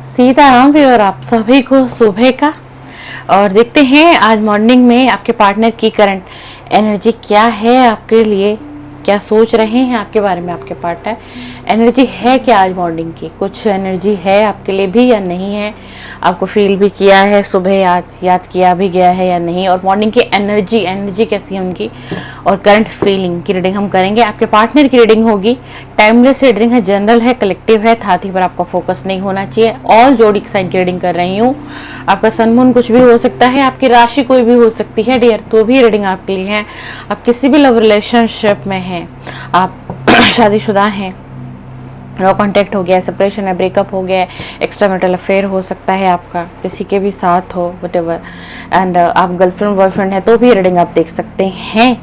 सीताराम भी और आप सभी को सुबह का। और देखते हैं आज मॉर्निंग में आपके पार्टनर की करंट एनर्जी क्या है आपके लिए, क्या सोच रहे हैं आपके बारे में आपके पार्टनर। एनर्जी है क्या आज मॉर्निंग की, कुछ एनर्जी है आपके लिए भी या नहीं है, आपको फील भी किया है सुबह, याद किया भी गया है या नहीं। और मॉर्निंग की एनर्जी कैसी है उनकी, और करंट फीलिंग की रीडिंग हम करेंगे। आपके पार्टनर की रीडिंग होगी, टाइमलेस रीडिंग है, जनरल है, कलेक्टिव है, थाती पर आपका फोकस नहीं होना चाहिए। ऑल जोड़ी साइन की रीडिंग कर रही हूँ। आपका सन मून कुछ भी हो सकता है, आपकी राशि कोई भी हो सकती है डियर, तो भी रीडिंग आपके लिए है। आप किसी भी लव रिलेशनशिप में हैं, आप शादीशुदा हैं, नो कांटेक्ट हो गया, सेपरेशन है, ब्रेकअप हो गया, एक्स्ट्रा मैरिटल अफेयर हो सकता है आपका, किसी के भी साथ हो व्हाटएवर, एंड आप गर्लफ्रेंड बॉयफ्रेंड है तो भी रीडिंग आप देख सकते हैं।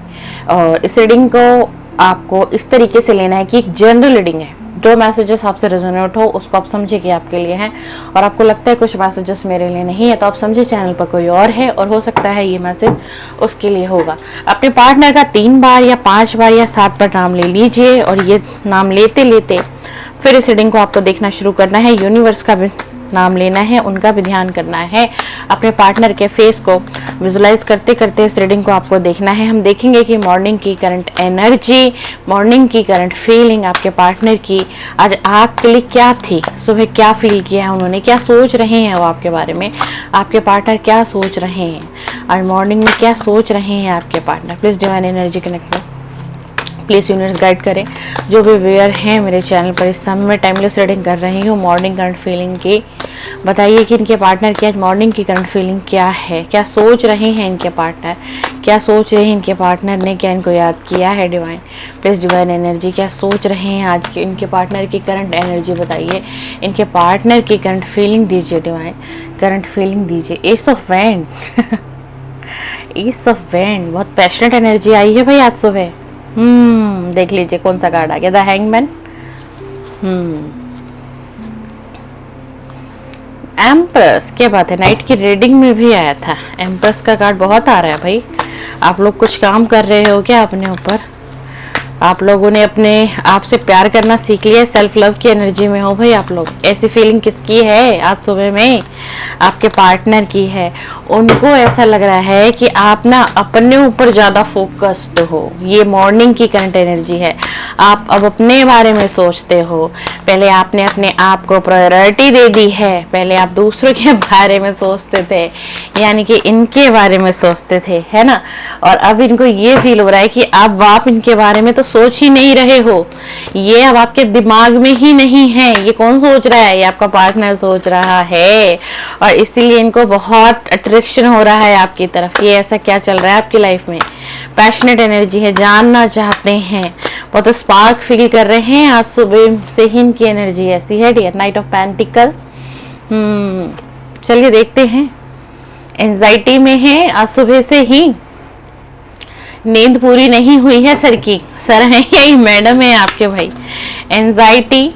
और इस रीडिंग को आपको इस तरीके से लेना है कि एक जनरल रीडिंग है, जो मैसेजेस आपसे रेजोनेट हो उसको आप समझे कि आपके लिए हैं, और आपको लगता है कुछ मैसेजेस मेरे लिए नहीं है तो आप समझे चैनल पर कोई और है और हो सकता है ये मैसेज उसके लिए होगा। अपने पार्टनर का 3 बार या 5 बार या 7 बार नाम ले लीजिए, और ये नाम लेते लेते फिर इस रीडिंग को आपको देखना शुरू करना है। यूनिवर्स का भी नाम लेना है, उनका भी ध्यान करना है, अपने पार्टनर के फेस को विजुलाइज करते करते इस रीडिंग को आपको देखना है। हम देखेंगे कि मॉर्निंग की करंट एनर्जी, मॉर्निंग की करंट फीलिंग आपके पार्टनर की आज आपके लिए क्या थी, सुबह क्या फील किया है उन्होंने, क्या सोच रहे हैं वो आपके बारे में, आपके पार्टनर क्या सोच रहे हैं आज मॉर्निंग में, क्या सोच रहे हैं आपके partner. Please divine energy connect करें, प्लीज़ यूनिवर्स गाइड करें। जो भी व्यूअर हैं मेरे चैनल पर, इस समय मैं टाइमलेस रीडिंग कर रही हूँ मॉर्निंग करंट फीलिंग की। बताइए कि इनके पार्टनर की आज मॉर्निंग की करंट फीलिंग क्या है, क्या सोच रहे हैं इनके पार्टनर, क्या सोच रहे हैं इनके पार्टनर ने, क्या इनको याद किया है डिवाइन। प्लीज़ डिवाइन एनर्जी क्या सोच रहे हैं आज के इनके पार्टनर की करंट एनर्जी बताइए, इनके पार्टनर की करंट फीलिंग दीजिए डिवाइन, करंट फीलिंग दीजिए। S of wand S of wand, बहुत पैशनेट एनर्जी आई है भाई आज सुबह। देख लीजिए कौन सा कार्ड आ गया, द हैंगमैन। एम्प्रेस, क्या बात है, नाइट की रीडिंग में भी आया था एम्प्रेस का कार्ड, बहुत आ रहा है भाई। आप लोग कुछ काम कर रहे हो क्या अपने ऊपर, आप लोगों ने अपने आप से प्यार करना सीख लिया, सेल्फ लव की एनर्जी में हो भाई आप लोग। ऐसी फीलिंग किसकी है आज सुबह में, आपके पार्टनर की है। उनको ऐसा लग रहा है कि आप ना अपने ऊपर ज़्यादा फोकस्ड हो, ये मॉर्निंग की करंट एनर्जी है। आप अब अपने बारे में सोचते हो, पहले आपने अपने आप को प्रायोरिटी दे दी है, पहले आप दूसरों के बारे में सोचते थे, यानी कि इनके बारे में सोचते थे, है ना। और अब इनको ये फील हो रहा है कि अब आप इनके बारे में तो सोच ही नहीं रहे हो, ये अब आपके दिमाग में ही नहीं है। ये कौन सोच रहा है, ये आपका पार्टनर सोच रहा है, और इसीलिए इनको बहुत अट्रैक्शन हो रहा है आपकी तरफ। ये ऐसा क्या चल रहा है आपकी लाइफ में, पैशनेट एनर्जी है, जानना चाहते हैं, बहुत स्पार्क फील कर रहे हैं आज सुबह से ही इनकी एनर्जी ऐसी है डियर। नाइट ऑफ पेंटिकल, चलिए देखते हैं। एंजाइटी में है आज सुबह से ही, नींद पूरी नहीं हुई है सर की, सर है यही मैडम है आपके भाई। एंजाइटी,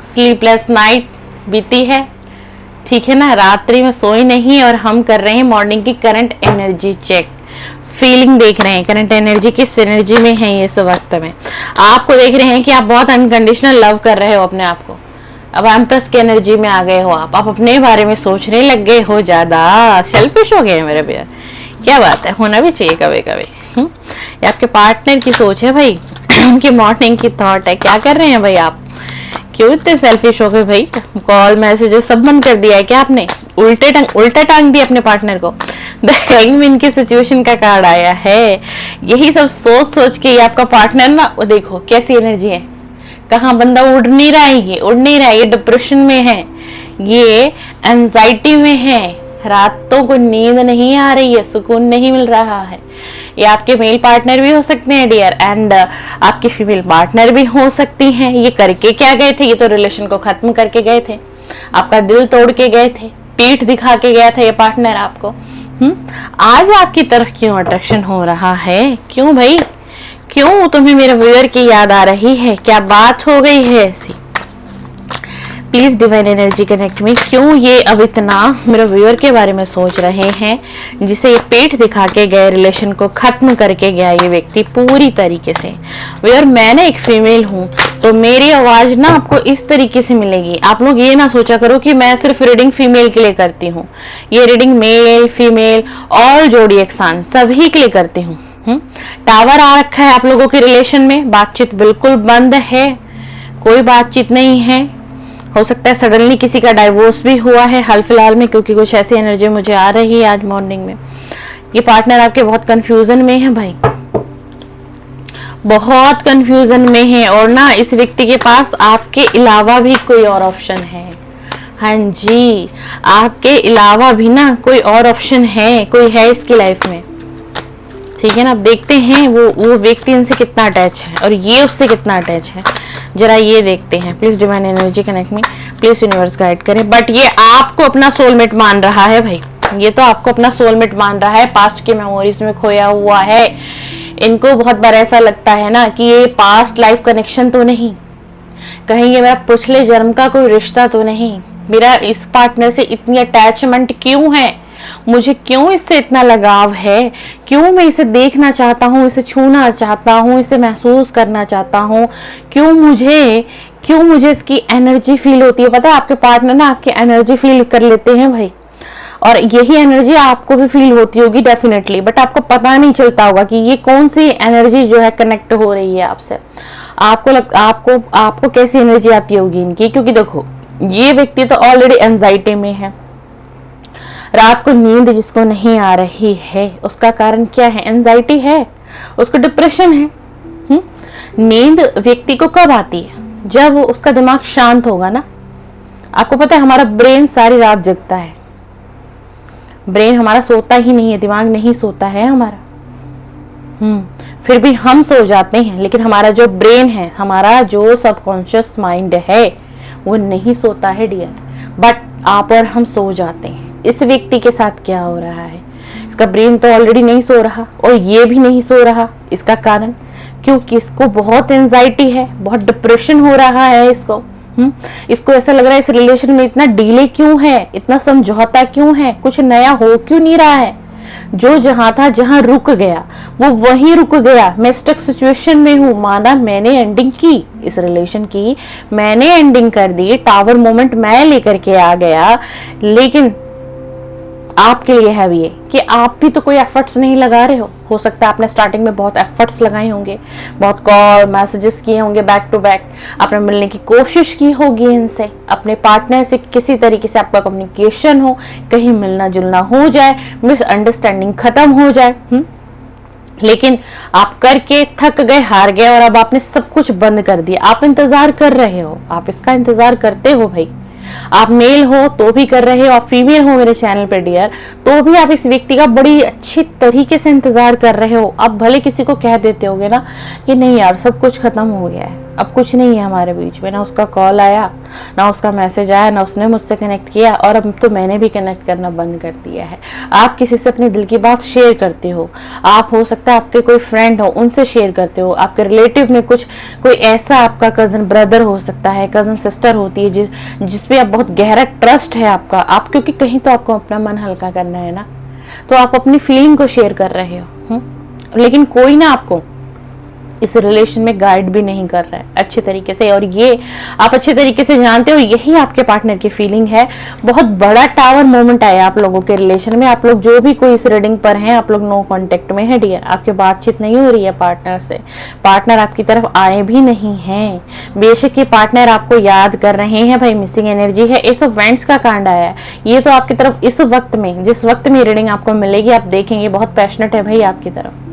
स्लीपलेस नाइट बीती है, ठीक है ना, रात्रि में सोई नहीं। और हम कर रहे हैं मॉर्निंग की करंट एनर्जी चेक, फीलिंग देख रहे हैं करंट एनर्जी किस एनर्जी में है। ये इस वक्त में आपको देख रहे हैं कि आप बहुत अनकंडीशनल लव कर रहे हो अपने आप को, अब एम्प्रेस की एनर्जी में आ गए हो आप अपने बारे में सोचने लग गए हो, ज्यादा सेल्फिश हो गए मेरे भैया। क्या बात है, होना भी चाहिए कभी कभी। ये आपके पार्टनर की सोच है भाई, उनकी मॉर्निंग की थॉट है। क्या कर रहे हैं भाई आप, क्यों इतने सेल्फिश हो गए भाई, कॉल मैसेजेस सब बंद कर दिया है क्या आपने, उल्टा टांग दिया अपने पार्टनर को। द हैंगमैन की सिचुएशन का कार्ड आया है। यही सब सोच सोच के ये आपका पार्टनर ना, वो देखो कैसी एनर्जी है, कहाँ बंदा उड़ नहीं रहा है, ये उड़ नहीं रहा है, ये डिप्रेशन में है, ये एंजाइटी में है, रातों को नींद नहीं आ रही है, सुकून नहीं मिल रहा है। ये आपके मेल पार्टनर भी हो सकते हैं डियर, एंड आपकी फीमेल पार्टनर भी हो सकती हैं। ये करके क्या गए थे, ये तो रिलेशन को खत्म करके गए थे, आपका दिल तोड़ के गए थे, पीठ दिखा के गया था ये पार्टनर आपको। आज आपकी तरफ क्यों अट्रैक्शन हो रहा है, क्यों भाई, क्यों तुम्हें मेरे व्यूअर की याद आ रही है, क्या बात हो गई है ऐसी। प्लीज डिवाइन एनर्जी कनेक्ट में, क्यों ये अब इतना मेरे व्यूअर के बारे में सोच रहे हैं, जिसे ये पेट दिखा के गए, रिलेशन को खत्म करके गया ये व्यक्ति पूरी तरीके से। व्यूअर, मैं ना एक फीमेल हूँ, तो मेरी आवाज ना आपको इस तरीके से मिलेगी। आप लोग ये ना सोचा करो कि मैं सिर्फ रीडिंग फीमेल के लिए करती हूँ, ये रीडिंग मेल फीमेल और जोड़ी एक्सान सभी के लिए करती हूँ। टावर आ रखा है आप लोगों के रिलेशन में, बातचीत बिल्कुल बंद है, कोई बातचीत नहीं है। हो सकता है सडनली किसी का डाइवोर्स भी हुआ है हाल फिलहाल में, क्योंकि कुछ ऐसी एनर्जी मुझे आ रही है आज मॉर्निंग में। ये पार्टनर आपके बहुत कंफ्यूजन में है भाई, बहुत कंफ्यूजन में है। और ना इस व्यक्ति के पास आपके अलावा भी कोई और ऑप्शन है। हाँ जी, आपके अलावा भी ना कोई और ऑप्शन है, कोई है इसकी लाइफ में, ठीक है ना। अब देखते हैं वो व्यक्ति इनसे कितना अटैच है और ये उससे कितना अटैच है, जरा ये देखते हैं। Please divine energy connect me, please universe guide करें। बट ये आपको अपना सोलमेट मान रहा है भाई, ये तो आपको अपना सोलमेट मान रहा है, पास्ट के मेमोरीज में खोया हुआ है। इनको बहुत बार ऐसा लगता है ना कि ये पास्ट लाइफ कनेक्शन तो नहीं, कहीं ये मेरा पिछले जन्म का कोई रिश्ता तो नहीं, मेरा इस पार्टनर से इतनी अटैचमेंट क्यों है, मुझे क्यों इससे इतना लगाव है, क्यों मैं इसे देखना चाहता हूँ, इसे छूना चाहता हूँ, इसे महसूस करना चाहता हूँ, क्यों मुझे इसकी एनर्जी फील होती है। पता है आपके पार्टनर ना आपकी एनर्जी फील कर लेते हैं भाई, और यही एनर्जी आपको भी फील होती होगी डेफिनेटली, बट आपको पता नहीं चलता होगा कि ये कौन सी एनर्जी जो है कनेक्ट हो रही है आपसे। आपको कैसी एनर्जी आती होगी इनकी, क्योंकि देखो ये व्यक्ति तो ऑलरेडी एंजाइटी में है। रात को नींद जिसको नहीं आ रही है उसका कारण क्या है, एंजाइटी है, उसको डिप्रेशन है। नींद व्यक्ति को कब आती है, जब उसका दिमाग शांत होगा ना। आपको पता है हमारा ब्रेन सारी रात जगता है, ब्रेन हमारा सोता ही नहीं है, दिमाग नहीं सोता है हमारा। फिर भी हम सो जाते हैं, लेकिन हमारा जो ब्रेन है, हमारा जो सबकॉन्शियस माइंड है वो नहीं सोता है डियर। बट आप और हम सो जाते हैं। इस व्यक्ति के साथ क्या हो रहा है, इसका ब्रेन तो ऑलरेडी नहीं सो रहा और ये भी नहीं सो रहा। इसका कारण क्योंकि इसको बहुत एंजाइटी है, बहुत डिप्रेशन हो रहा है इसको। इसको ऐसा लग रहा है इस रिलेशन में इतना डिले क्यों है, इतना समझौता क्यों है, कुछ नया हो क्यों नहीं रहा है। जो जहां था, जहां रुक गया वो वहीं रुक गया। मैं स्टक सिचुएशन में हूं, माना मैंने एंडिंग की, इस रिलेशन की मैंने एंडिंग कर दी, टावर मोमेंट मैं लेकर के आ गया, लेकिन आपके लिए है ये कि आप भी तो कोई एफर्ट्स नहीं लगा रहे हो सकता है आपने स्टार्टिंग में बहुत एफर्ट्स लगाए होंगे, बहुत कॉल मैसेजेस किए होंगे बैक टू बैक, आपने मिलने की कोशिश की होगी इनसे, अपने पार्टनर से किसी तरीके से आपका कम्युनिकेशन हो, कहीं मिलना जुलना हो जाए, मिसअंडरस्टैंडिंग खत्म हो जाए। लेकिन आप करके थक गए, हार गए और अब आपने सब कुछ बंद कर दिया। आप इंतजार कर रहे हो, आप इसका इंतजार करते हो भाई। आप मेल हो तो भी कर रहे हो, आप फीमेल हो मेरे चैनल पे डियर तो भी आप इस व्यक्ति का बड़ी अच्छी तरीके से इंतजार कर रहे हो। आप भले किसी को कह देते होगे ना कि नहीं यार सब कुछ खत्म हो गया है, अब कुछ नहीं है हमारे बीच में, ना उसका कॉल आया, ना उसका मैसेज आया, ना उसने मुझसे कनेक्ट किया, और अब तो मैंने भी कनेक्ट करना बंद कर दिया है। आप किसी से अपने दिल की बात शेयर करते हो, आप हो सकता है आपके कोई फ्रेंड हो उनसे शेयर करते हो, आपके रिलेटिव में कोई ऐसा आपका कजन ब्रदर हो सकता है, कजन सिस्टर होती है जिसपे आप बहुत गहरा ट्रस्ट है आपका, आप क्योंकि कहीं तो आपको अपना मन हल्का करना है ना, तो आप अपनी फीलिंग को शेयर कर रहे हो। लेकिन कोई ना आपको इस रिलेशन में गाइड भी नहीं कर रहा है अच्छे तरीके से, और ये आप अच्छे तरीके से जानते हो, यही आपके पार्टनर की फीलिंग है। बहुत बड़ा टावर मोमेंट आया आप लोगों के रिलेशन में। आप लोग जो भी कोई इस रीडिंग पर हैं, आप लोग नो कांटेक्ट में है डियर, आपके बातचीत नहीं हो रही है पार्टनर से, पार्टनर आपकी तरफ आए भी नहीं हैं। बेशक ये पार्टनर आपको याद कर रहे हैं भाई, मिसिंग एनर्जी है, एस ऑफ वेंट्स का कांड आया है। ये तो आपकी तरफ इस वक्त में, जिस वक्त में रीडिंग आपको मिलेगी, आप देखेंगे बहुत पैशनेट है भाई आपकी तरफ,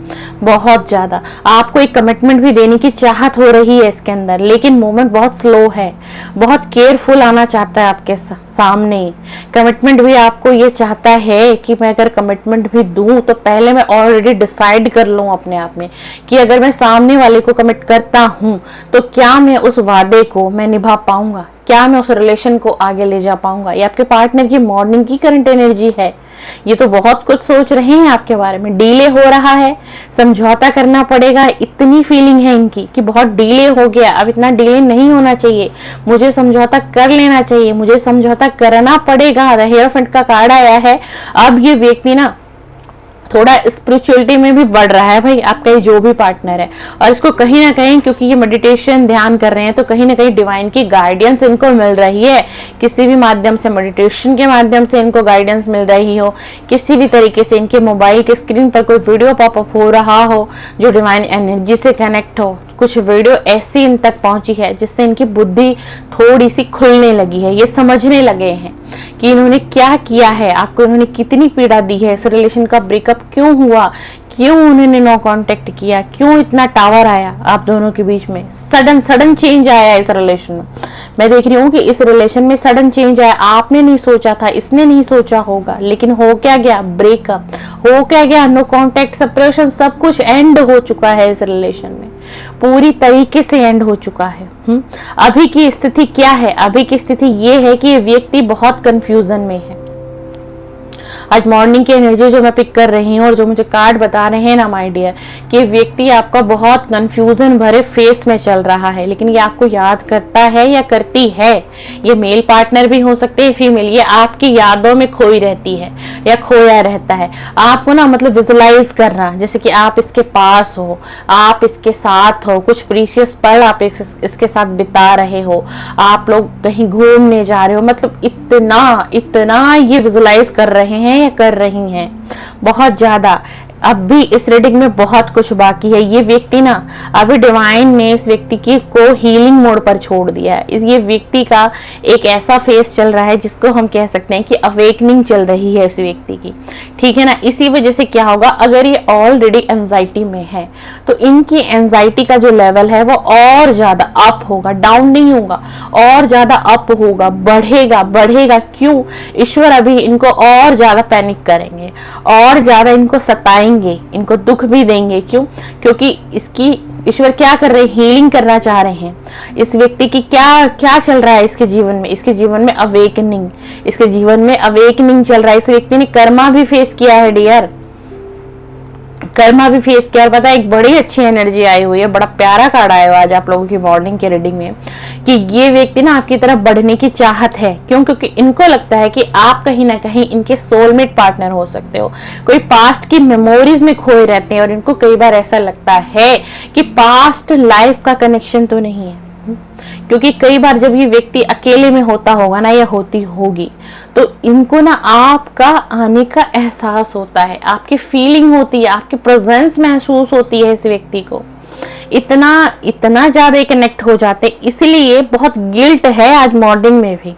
बहुत ज्यादा आपको एक कमिटमेंट भी देने की चाहत हो रही है इसके अंदर, लेकिन मोमेंट बहुत स्लो है, बहुत केयरफुल आना चाहता है आपके सामने। कमिटमेंट भी आपको ये चाहता है कि मैं अगर कमिटमेंट भी दूं तो पहले मैं ऑलरेडी डिसाइड कर लूं अपने आप में कि अगर मैं सामने वाले को कमिट करता हूं तो क्या मैं उस वादे को मैं निभा पाऊंगा, क्या मैं उस रिलेशन को आगे ले जा पाऊंगा। ये आपके पार्टनर की मॉर्निंग की करंट एनर्जी है। ये तो बहुत कुछ सोच रहे हैं आपके बारे में, डिले हो रहा है, समझौता करना पड़ेगा, इतनी फीलिंग है इनकी कि बहुत डिले हो गया, अब इतना डिले नहीं होना चाहिए, मुझे समझौता कर लेना चाहिए, मुझे समझौता करना पड़ेगा। द हेयर ऑफ का कार्ड आया है। अब ये व्यक्ति ना थोड़ा स्पिरिचुअलिटी में भी बढ़ रहा है भाई आपका ये जो भी पार्टनर है। और इसको कहीं ना कहीं, क्योंकि ये मेडिटेशन ध्यान कर रहे हैं, तो कहीं ना कहीं डिवाइन की गाइडेंस इनको मिल रही है, किसी भी माध्यम से, मेडिटेशन के माध्यम से इनको गाइडेंस मिल रही हो, किसी भी तरीके से इनके मोबाइल के स्क्रीन पर कोई वीडियो पॉपअप हो रहा हो जो डिवाइन एनर्जी से कनेक्ट हो, कुछ वीडियो ऐसी इन तक पहुंची है जिससे इनकी बुद्धि थोड़ी सी खुलने लगी है, ये समझने लगे हैं कि इन्होंने क्या किया है, आपको इन्होंने कितनी पीड़ा दी है, इस रिलेशन का ब्रेकअप क्यों हुआ, क्यों उन्होंने नो कांटेक्ट किया, क्यों इतना टावर आया आप दोनों के बीच में, सडन चेंज आया इस रिलेशन में। मैं देख रही हूँ कि इस रिलेशन में सडन चेंज आया, आपने नहीं सोचा था, इसने नहीं सोचा होगा, लेकिन हो क्या गया, ब्रेकअप हो क्या गया, नो कांटेक्ट, सेपरेशन, सब कुछ एंड हो चुका है इस रिलेशन में, पूरी तरीके से एंड हो चुका है। अभी की स्थिति क्या है, अभी की स्थिति ये है कि ये व्यक्ति बहुत कंफ्यूजन में है। आज मॉर्निंग की एनर्जी जो मैं पिक कर रही हूँ और जो मुझे कार्ड बता रहे हैं ना माय डियर, कि व्यक्ति आपका बहुत कंफ्यूजन भरे फेस में चल रहा है, लेकिन ये आपको याद करता है या करती है। ये मेल पार्टनर भी हो सकते हैं, फीमेल, ये आपकी यादों में खोई रहती है या खोया रहता है। आपको ना मतलब विजुलाइज करना, जैसे कि आप इसके पास हो, आप इसके साथ हो, कुछ प्रीशियस पल आप इसके साथ बिता रहे हो, आप लोग कहीं घूमने जा रहे हो, मतलब इतना ये विजुलाइज कर रहे हैं या कर रही हैं, बहुत ज्यादा। अब भी इस रीडिंग में बहुत कुछ बाकी है। ये व्यक्ति ना, अभी डिवाइन ने इस व्यक्ति की को हीलिंग मोड पर छोड़ दिया है। ये व्यक्ति का एक ऐसा फेस चल रहा है जिसको हम कह सकते हैं कि अवेकनिंग चल रही है इस व्यक्ति की, ठीक है ना। इसी वजह से क्या होगा, अगर ये ऑलरेडी एंजाइटी में है तो इनकी एंजाइटी का जो लेवल है वो और ज्यादा अप होगा, डाउन नहीं होगा, और ज्यादा अप होगा, बढ़ेगा। क्यों? ईश्वर अभी इनको और ज्यादा पैनिक करेंगे, और ज्यादा इनको सताएंगे, इनको दुख भी देंगे। क्यों? क्योंकि इसकी ईश्वर क्या कर रहे हैं, हीलिंग करना चाह रहे हैं। इस व्यक्ति की क्या चल रहा है इसके जीवन में, इसके जीवन में अवेकनिंग, इसके जीवन में अवेकनिंग चल रहा है। इस व्यक्ति ने कर्मा भी फेस किया है डियर, कर्मा भी फेस किया। और पता है, एक बड़ी अच्छी एनर्जी आई हुई है, बड़ा प्यारा कार्ड आया हुआ आज आप लोगों की मॉर्निंग के रीडिंग में, कि ये व्यक्ति ना आपकी तरफ बढ़ने की चाहत है। क्यों? क्योंकि इनको लगता है कि आप कहीं ना कहीं इनके सोलमेट पार्टनर हो सकते हो, कोई पास्ट की मेमोरीज में खोए रहते हैं, और इनको कई बार ऐसा लगता है कि पास्ट लाइफ का कनेक्शन तो नहीं है। क्योंकि कई बार जब ये व्यक्ति अकेले में होता होगा ना, या होती होगी, तो इनको ना आपका आने का एहसास होता है, आपकी फीलिंग होती है, आपकी प्रेजेंस महसूस होती है इस व्यक्ति को। इतना ज्यादा कनेक्ट हो जाते, इसलिए बहुत गिल्ट है आज मॉर्निंग में भी,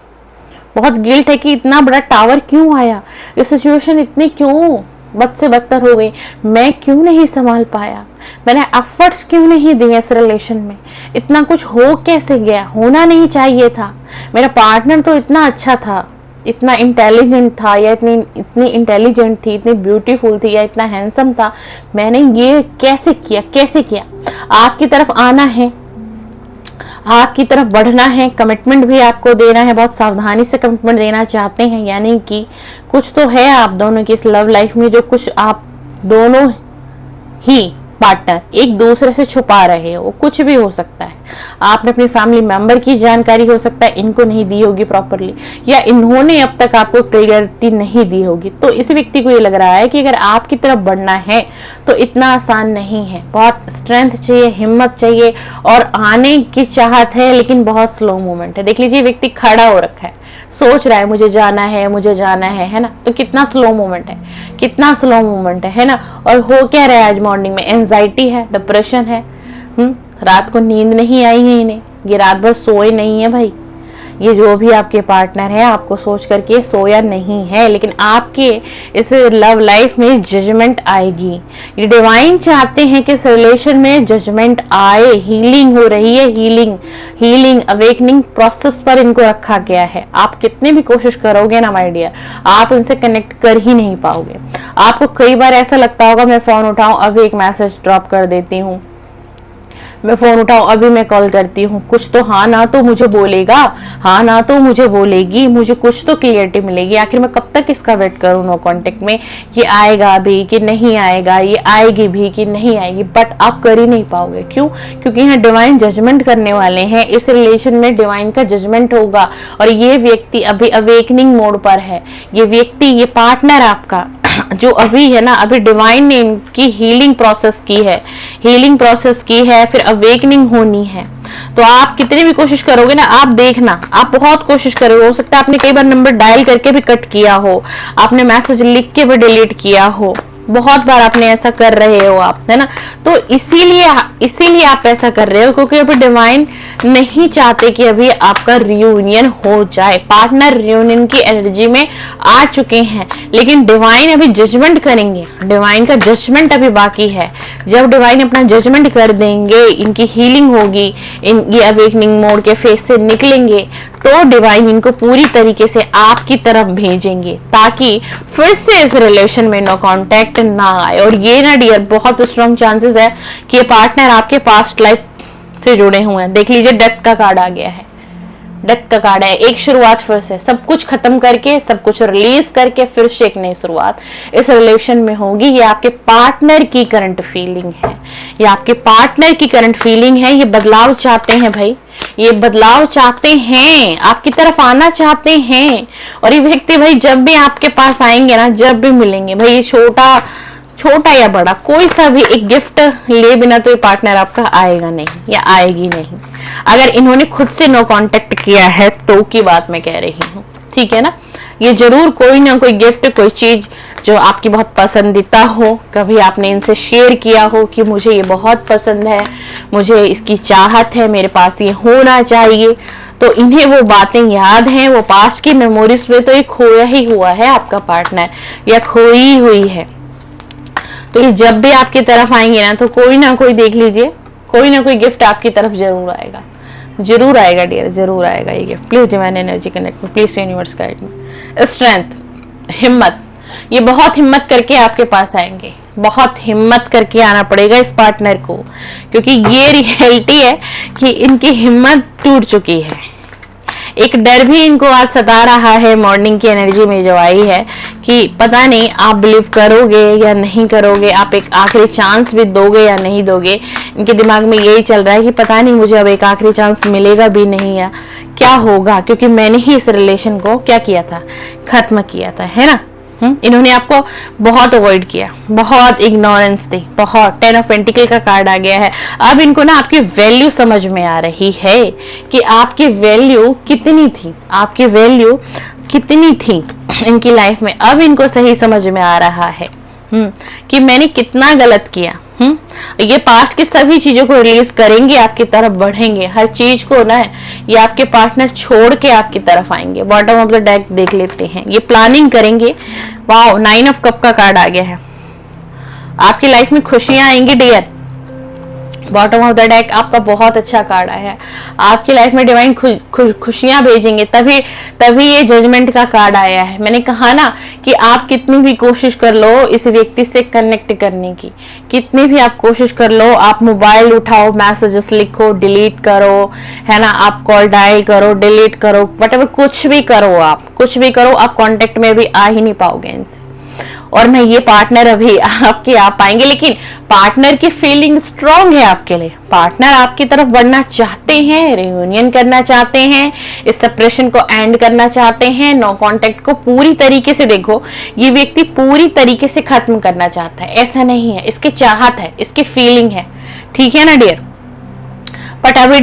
बहुत गिल्ट है कि इतना बड़ा टावर क्यों आया, ये सिचुएशन इतनी क्यों बद से बदतर हो गई, मैं क्यों नहीं संभाल पाया, मैंने एफर्ट्स क्यों नहीं दिए इस रिलेशन में, इतना कुछ हो कैसे गया, होना नहीं चाहिए था, मेरा पार्टनर तो इतना अच्छा था, इतना इंटेलिजेंट था, या इतनी इंटेलिजेंट थी, इतनी ब्यूटीफुल थी, या इतना हैंडसम था, मैंने ये कैसे किया। आपकी तरफ आना है, आपकी तरफ बढ़ना है, कमिटमेंट भी आपको देना है, बहुत सावधानी से कमिटमेंट देना चाहते हैं। यानी कि कुछ तो है आप दोनों की इस लव लाइफ में, जो कुछ आप दोनों ही पार्टनर एक दूसरे से छुपा रहे हो। वो कुछ भी हो सकता है, आपने अपनी फैमिली मेंबर की जानकारी हो सकता है इनको नहीं दी होगी प्रॉपरली, या इन्होंने अब तक आपको क्लियरिटी नहीं दी होगी। तो इस व्यक्ति को ये लग रहा है कि अगर आपकी तरफ बढ़ना है तो इतना आसान नहीं है, बहुत स्ट्रेंथ चाहिए, हिम्मत चाहिए, और आने की चाहत है, लेकिन बहुत स्लो मूवमेंट है। देख लीजिए, व्यक्ति खड़ा हो रखा है, सोच रहा है मुझे जाना है ना। तो कितना स्लो मूवमेंट है ना। और हो क्या रहा है आज मॉर्निंग में, एंजाइटी है, डिप्रेशन है, रात को नींद नहीं आई है इन्हें, ये रात भर सोए नहीं है भाई। ये जो भी आपके पार्टनर है आपको सोच करके सोया नहीं है, लेकिन आपके इस लव लाइफ में जजमेंट आएगी। ये डिवाइन चाहते हैं कि इस रिलेशन में जजमेंट आए, हीलिंग हो रही है, हीलिंग अवेकनिंग प्रोसेस पर इनको रखा गया है। आप कितने भी कोशिश करोगे ना माय डियर, आप इनसे कनेक्ट कर ही नहीं पाओगे। आपको कई बार ऐसा लगता होगा मैं फोन उठाऊं, अभी एक मैसेज ड्रॉप कर देती हूँ, मैं फोन उठाऊं, अभी मैं कॉल करती हूँ, कुछ तो हाँ ना तो मुझे बोलेगा, हाँ ना तो मुझे बोलेगी, मुझे कुछ तो क्लियरिटी मिलेगी। आखिर मैं कब तक इसका वेट करूँ नो कांटेक्ट में कि आएगा भी कि नहीं आएगा, ये आएगी भी कि नहीं आएगी, बट आप कर ही नहीं पाओगे। क्यों? क्योंकि यहाँ डिवाइन जजमेंट करने वाले हैं। इस रिलेशन में डिवाइन का जजमेंट होगा और ये व्यक्ति अभी अवेकनिंग मोड पर है। ये व्यक्ति, ये पार्टनर आपका जो अभी है ना, अभी डिवाइन ने इनकी हीलिंग प्रोसेस की है, हीलिंग प्रोसेस की है, फिर अवेकनिंग होनी है। तो आप कितनी भी कोशिश करोगे ना, आप देखना, आप बहुत कोशिश करोगे, हो सकता है आपने कई बार नंबर डायल करके भी कट किया हो, आपने मैसेज लिख के भी डिलीट किया हो, बहुत बार आपने ऐसा कर रहे हो आप, है ना। तो इसीलिए आप ऐसा कर रहे हो क्योंकि अभी डिवाइन नहीं चाहते कि अभी आपका रियूनियन हो जाए। पार्टनर रियूनियन की एनर्जी में आ चुके हैं, लेकिन डिवाइन अभी जजमेंट करेंगे। डिवाइन का जजमेंट अभी बाकी है। जब डिवाइन अपना जजमेंट कर देंगे, इनकी हीलिंग होगी, ये अवेकनिंग मोड के फेस से निकलेंगे, तो डिवाइन इनको पूरी तरीके से आपकी तरफ भेजेंगे ताकि फिर से इस रिलेशन में नो कांटेक्ट ना आए। और ये ना डियर, बहुत स्ट्रॉन्ग चांसेस है कि ये पार्टनर आपके पास्ट लाइफ से जुड़े हुए हैं। देख लीजिए, डेथ का कार्ड आ गया है, डेथ का कार्ड है। एक शुरुआत फिर से, सब कुछ खत्म करके, सब कुछ रिलीज करके फिर से एक नई शुरुआत इस रिलेशन में होगी। ये आपके पार्टनर की करंट फीलिंग है, ये आपके पार्टनर की करंट फीलिंग है। ये बदलाव चाहते हैं भाई, ये बदलाव चाहते हैं, आपकी तरफ आना चाहते हैं। और ये व्यक्ति भाई जब भी आपके पास आएंगे ना, जब भी मिलेंगे भाई, ये छोटा या बड़ा कोई सा भी एक गिफ्ट ले बिना तो ये पार्टनर आपका आएगा नहीं या आएगी नहीं। अगर इन्होंने खुद से नो कांटेक्ट किया है तो की बात मैं कह रही हूँ, ठीक है ना। ये जरूर कोई ना कोई गिफ्ट, कोई चीज जो आपकी बहुत पसंदीदा हो, कभी आपने इनसे शेयर किया हो कि मुझे ये बहुत पसंद है, मुझे इसकी चाहत है, मेरे पास ये होना चाहिए, तो इन्हें वो बातें याद हैं, वो पास्ट की मेमोरीज में तो ये खोया ही हुआ है आपका पार्टनर, या खोई हुई है। तो ये जब भी आपकी तरफ आएंगे ना, तो कोई ना कोई, देख लीजिए, कोई ना कोई गिफ्ट आपकी तरफ जरूर आएगा, जरूर आएगा डियर, जरूर आएगा ये gift. Please divine energy connect में, प्लीज यूनिवर्स गाइड में। स्ट्रेंथ, हिम्मत, ये बहुत हिम्मत करके आपके पास आएंगे, बहुत हिम्मत करके आना पड़ेगा इस पार्टनर को, क्योंकि ये रियलिटी है कि इनकी हिम्मत टूट चुकी है। एक डर भी इनको आज सता रहा है मॉर्निंग की एनर्जी में जो आई है कि पता नहीं आप बिलीव करोगे या नहीं करोगे, आप एक आखिरी चांस भी दोगे या नहीं दोगे। इनके दिमाग में यही चल रहा है कि पता नहीं मुझे अब एक आखिरी चांस मिलेगा भी नहीं या क्या होगा, क्योंकि मैंने ही इस रिलेशन को क्या किया था, खत्म किया था, है ना। इन्होंने आपको बहुत अवॉइड किया, बहुत इग्नोरेंस दी, बहुत। 10 ऑफ पेंटिकल का कार्ड आ गया है। अब इनको ना आपकी वैल्यू समझ में आ रही है कि आपकी वैल्यू कितनी थी, आपकी वैल्यू कितनी थी इनकी लाइफ में। अब इनको सही समझ में आ रहा है कि मैंने कितना गलत किया। ये पास्ट की सभी चीजों को रिलीज करेंगे, आपकी तरफ बढ़ेंगे, हर चीज को ना ये आपके पार्टनर छोड़ के आपकी तरफ आएंगे। बॉटम ऑफ द डेक देख लेते हैं, ये प्लानिंग करेंगे। वाओ, 9 ऑफ कप का कार्ड आ गया है। आपकी लाइफ में खुशियां आएंगी dear. Bottom of the deck आपका बहुत अच्छा कार्ड आया है। आपकी लाइफ में डिवाइन खुशियां भेजेंगे, तभी ये जजमेंट का कार्ड आया है। मैंने कहा ना कि आप कितनी भी कोशिश कर लो इस व्यक्ति से कनेक्ट करने की, कितनी भी आप कोशिश कर लो, आप मोबाइल उठाओ, मैसेजेस लिखो, डिलीट करो, है ना, आप कॉल डायल करो, डिलीट करो, व्हाटएवर, कुछ भी करो, आप कुछ भी करो, आप कांटेक्ट में भी आ ही नहीं पाओगे इनसे। और मैं ये पार्टनर अभी आपके आ पाएंगे, लेकिन पार्टनर की फीलिंग स्ट्रांग है आपके लिए। पार्टनर आपकी तरफ बढ़ना चाहते हैं, रियूनियन करना चाहते हैं, इस सेपरेशन को एंड करना चाहते हैं, नो कांटेक्ट को पूरी तरीके से, देखो ये व्यक्ति पूरी तरीके से खत्म करना चाहता है, ऐसा नहीं है, इसकी चाहत है, इसकी फीलिंग है, ठीक है ना डियर। बट अभी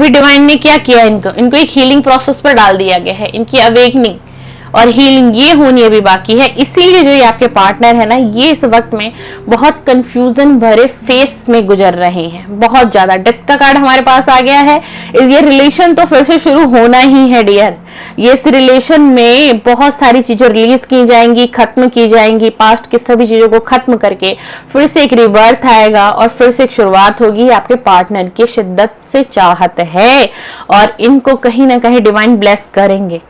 डिवाइन ने क्या किया, इनको एक हीलिंग प्रोसेस पर डाल दिया गया है। इनकी अवेकनिंग और हीलिंग ये होनी अभी बाकी है। इसीलिए जो ये आपके पार्टनर है ना, ये इस वक्त में बहुत कंफ्यूजन भरे फेस में गुजर रहे हैं, बहुत ज्यादा। डेथ का कार्ड हमारे पास आ गया है। ये रिलेशन तो फिर से शुरू होना ही है डियर। ये इस रिलेशन में बहुत सारी चीजें रिलीज की जाएंगी, खत्म की जाएंगी, पास्ट की सभी चीजों को खत्म करके फिर से एक रिबर्थ आएगा और फिर से एक शुरुआत होगी। आपके पार्टनर की शिद्दत से चाहत है और इनको कहीं ना कहीं डिवाइन ब्लेस करेंगे,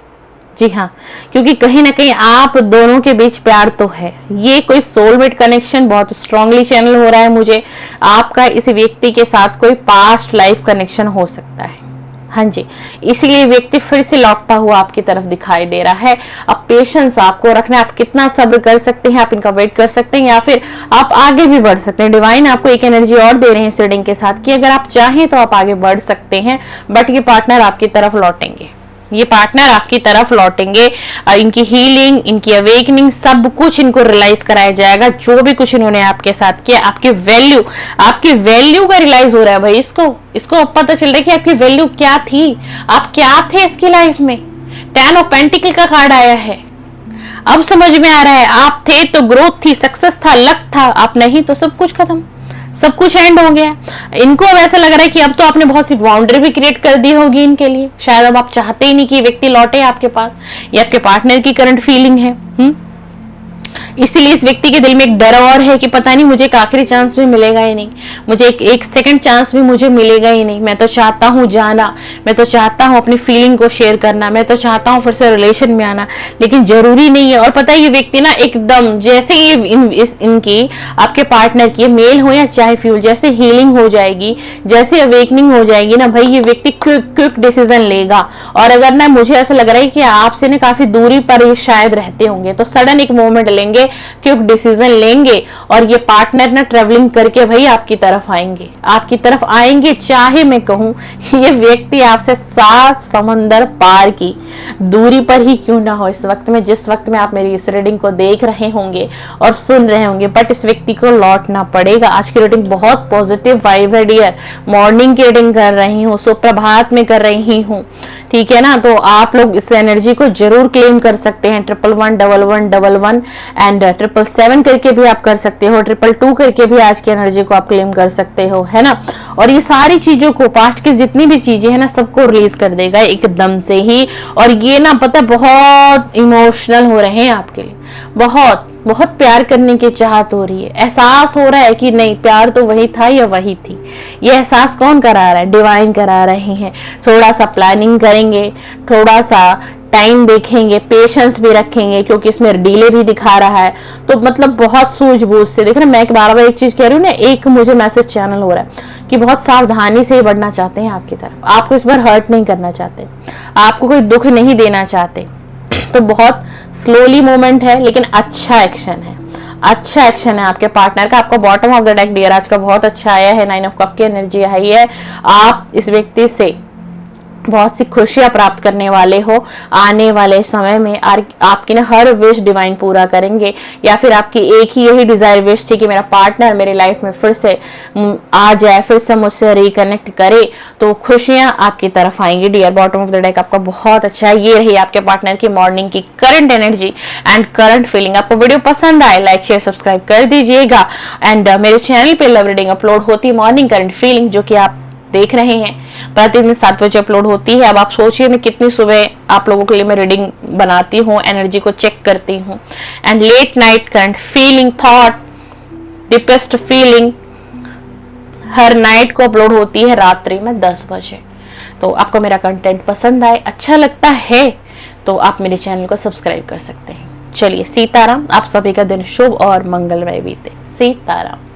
जी हाँ, क्योंकि कहीं ना कहीं आप दोनों के बीच प्यार तो है। ये कोई सोलमेट कनेक्शन बहुत स्ट्रांगली चैनल हो रहा है मुझे। आपका इस व्यक्ति के साथ कोई पास्ट लाइफ कनेक्शन हो सकता है। हाँ जी, इसीलिए व्यक्ति फिर से लौटता हुआ आपकी तरफ दिखाई दे रहा है। अब पेशेंस आपको रखना है, आप कितना सब्र कर सकते हैं, आप इनका वेट कर सकते हैं या फिर आप आगे भी बढ़ सकते हैं। डिवाइन आपको एक एनर्जी और दे रहे हैं इस रीडिंग के साथ कि अगर आप चाहें तो आप आगे बढ़ सकते हैं, बट ये पार्टनर आपकी तरफ लौटेंगे। ये पार्टनर आपकी तरफ लौटेंगे। इनकी हीलिंग, इनकी अवेकनिंग, सब कुछ इनको रियलाइज कराया जाएगा। जो भी कुछ इन्होंने आपके साथ किया, आपकी वैल्यू का रियलाइज हो रहा है भाई। इसको अब पता चल रहा है कि आपकी वैल्यू क्या थी, आप क्या थे इसकी लाइफ में। 10 ऑफ पेंटिकल का कार्ड आया है। अब समझ में आ रहा है, आप थे तो ग्रोथ थी, सक्सेस था, लक था, आप नहीं तो सब कुछ खत्म, सब कुछ एंड हो गया। इनको अब ऐसा लग रहा है कि अब तो आपने बहुत सी बाउंड्री भी क्रिएट कर दी होगी इनके लिए। शायद अब आप चाहते ही नहीं कि व्यक्ति लौटे आपके पास। ये आपके पार्टनर की करंट फीलिंग है। इसीलिए इस व्यक्ति के दिल में एक डर और है कि पता नहीं मुझे एक आखिरी चांस भी मिलेगा ही नहीं, मुझे एक सेकंड चांस भी मुझे मिलेगा ही नहीं। मैं तो चाहता हूँ जाना, मैं तो चाहता हूँ अपनी फीलिंग को शेयर करना, मैं तो चाहता हूँ फिर से रिलेशन में आना, लेकिन जरूरी नहीं है। और पता है ये व्यक्ति ना एकदम जैसे ये इनकी आपके पार्टनर की मेल हो या चाहे फ्यूल, जैसे हीलिंग हो जाएगी, जैसे अवेकनिंग हो जाएगी ना भाई, ये व्यक्ति क्विक डिसीजन लेगा। और अगर ना मुझे ऐसा लग रहा है कि आपसे ना काफी दूरी पर ये शायद रहते होंगे, तो सडन एक मोमेंट लेंगे, क्विक डिसीजन लेंगे और ये पार्टनर ना ट्रेवलिंग करके भाई आपकी तरफ आएंगे। चाहे मैं कहूं ये व्यक्ति आपसे 7 समंदर पार की दूरी पर ही क्यों ना हो इस वक्त में, जिस वक्त में आप मेरी इस रीडिंग को देख रहे होंगे और सुन रहे होंगे, बट इस व्यक्ति को लौटना पड़ेगा। आज की रीडिंग बहुत पॉजिटिव वाइब है डियर। मॉर्निंग की रीडिंग कर रही हूँ, सुप्रभात में कर रही हूँ, ठीक है ना। तो आप लोग इस एनर्जी को जरूर क्लेम कर सकते हैं। 111111 एंड 777 करके भी आप कर सकते हो, 222 करके भी आज की एनर्जी को आप क्लेम कर सकते हो, है ना। और ये सारी चीजों को, पास्ट की जितनी भी चीजें है ना, सबको रिलीज कर देगा एकदम से ही। और ये ना पता बहुत इमोशनल हो रहे हैं आपके लिए, बहुत बहुत प्यार करने की चाहत हो रही है। एहसास हो रहा है कि नहीं, प्यार तो वही था या वही थी। ये एहसास कौन करा रहा है? डिवाइन करा रहे हैं। थोड़ा सा प्लानिंग करेंगे, थोड़ा सा टाइम देखेंगे, पेशेंस भी रखेंगे, क्योंकि इसमें डिले भी दिखा रहा है। तो मतलब बहुत सूझबूझ से देख रहे हैं। मैं बार बार एक चीज कह रही हूँ ना, एक मुझे मैसेज चैनल हो रहा है कि बहुत सावधानी से बढ़ना चाहते हैं आपकी तरफ। आपको इस बार हर्ट नहीं करना चाहते, आपको कोई दुख नहीं देना चाहते। तो बहुत स्लोली मूवमेंट है, लेकिन अच्छा एक्शन है, अच्छा एक्शन है आपके पार्टनर का। आपका bottom of the deck dear आज का बहुत अच्छा आया है। 9 ऑफ कप की एनर्जी आई है। आप इस व्यक्ति से बहुत सी खुशियां प्राप्त करने वाले हो आने वाले समय में। आपकी ना हर विश डिवाइन पूरा करेंगे, या फिर आपकी एक ही यही डिजायर विश थी कि मेरा पार्टनर मेरे लाइफ में फिर से आ जाए, फिर से मुझसे रिकनेक्ट करे, तो खुशियां आपकी तरफ आएंगी dear. Bottom of the deck आपका बहुत अच्छा है। ये रही आपके पार्टनर की मॉर्निंग की current energy and current feeling. आपको वीडियो पसंद आए, लाइक शेयर सब्सक्राइब कर दीजिएगा। एंड मेरे चैनल पे लव रीडिंग अपलोड होती है, मॉर्निंग करंट फीलिंग, जो कि आप देख रहे हैं प्रतिदिन 7 बजे अपलोड होती है। अब आप सोचिए मैं कितनी सुबह आप लोगों के लिए मैं रीडिंग बनाती हूँ, एनर्जी को चेक करती हूँ। And let night current feeling, thought, deepest feeling her night को अपलोड होती है रात्रि में 10 बजे। तो आपको मेरा कंटेंट पसंद आए, अच्छा लगता है, तो आप मेरे चैनल को सब्सक्राइब कर सकते हैं। चलिए, सीताराम। आप सभी का दिन शुभ और मंगलमय बीते। सीताराम।